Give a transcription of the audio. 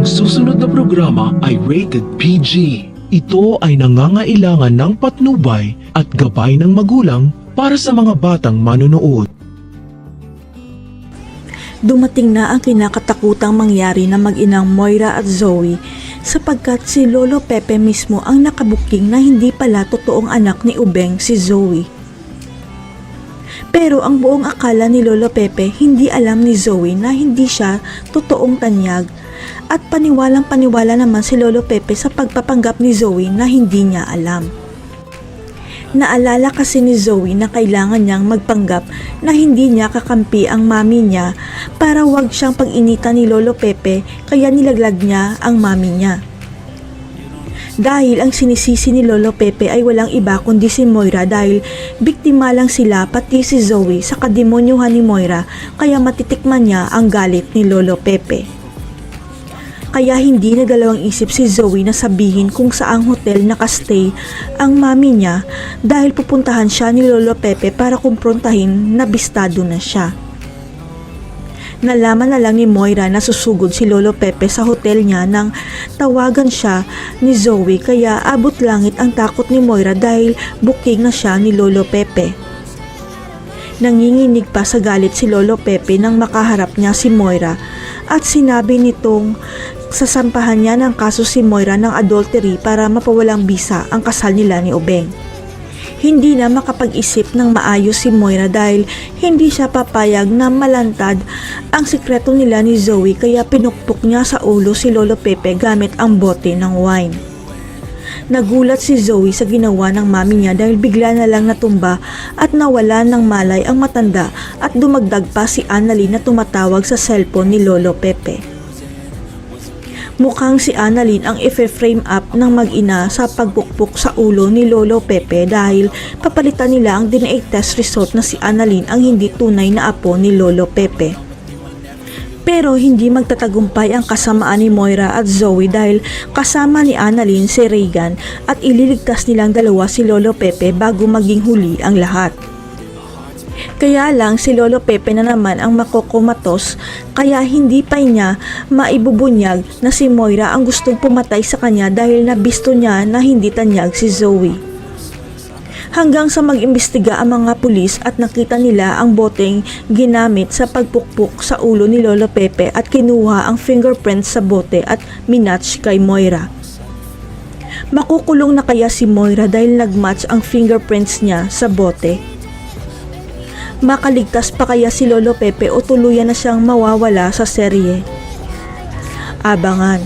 Ang susunod na programa ay rated PG. Ito ay nangangailangan ng patnubay at gabay ng magulang para sa mga batang manonood. Dumating na ang kinakatakutang mangyari na mag-inang Moira at Zoe sapagkat si Lolo Pepe mismo ang nakabuking na hindi pala totoong anak ni Ubeng si Zoe. Pero ang buong akala ni Lolo Pepe hindi alam ni Zoe na hindi siya totoong tanyag at paniwalang paniwala naman si Lolo Pepe sa pagpapanggap ni Zoe na hindi niya alam. Naalala kasi ni Zoe na kailangan niyang magpanggap na hindi niya kakampi ang mami niya para wag siyang pag-initan ni Lolo Pepe kaya nilaglag niya ang mami niya. Dahil ang sinisisi ni Lolo Pepe ay walang iba kundi si Moira dahil biktima lang sila pati si Zoe sa kademonyuhan ni Moira kaya matitikman niya ang galit ni Lolo Pepe. Kaya hindi nagalawang isip si Zoe na sabihin kung saang hotel nakastay ang mami niya dahil pupuntahan siya ni Lolo Pepe para kumprontahin na bistado na siya. Nalaman na lang ni Moira na susugod si Lolo Pepe sa hotel niya nang tawagan siya ni Zoe kaya abot langit ang takot ni Moira dahil booking na siya ni Lolo Pepe. Nanginginig pa sa galit si Lolo Pepe nang makaharap niya si Moira at sinabi nitong sasampahan niya ng kaso si Moira ng adultery para mapawalang bisa ang kasal nila ni Ubeng. Hindi na makapag-isip ng maayos si Moira dahil hindi siya papayag na malantad ang sikreto nila ni Zoe kaya pinukpok niya sa ulo si Lolo Pepe gamit ang bote ng wine. Nagulat si Zoe sa ginawa ng mami niya dahil bigla na lang natumba at nawala ng malay ang matanda at dumagdag pa si Annalyn na tumatawag sa cellphone ni Lolo Pepe. Mukhang si Annalyn ang i-frame up ng mag-ina sa pagpukpok sa ulo ni Lolo Pepe dahil papalitan nila ang DNA test result na si Annalyn ang hindi tunay na apo ni Lolo Pepe. Pero hindi magtatagumpay ang kasamaan ni Moira at Zoe dahil kasama ni Annalyn si Regan at ililigtas nilang dalawa si Lolo Pepe bago maging huli ang lahat. Kaya lang si Lolo Pepe na naman ang makokomatos kaya hindi pa niya maibubunyag na si Moira ang gustong pumatay sa kanya dahil nabisto niya na hindi tanyag si Zoe. Hanggang sa mag-imbestiga ang mga pulis at nakita nila ang boteng ginamit sa pagpukpok sa ulo ni Lolo Pepe at kinuha ang fingerprints sa bote at minatch kay Moira. Makukulong na kaya si Moira dahil nagmatch ang fingerprints niya sa bote? Makaligtas pa kaya si Lolo Pepe o tuluyan na siyang mawawala sa serye? Abangan.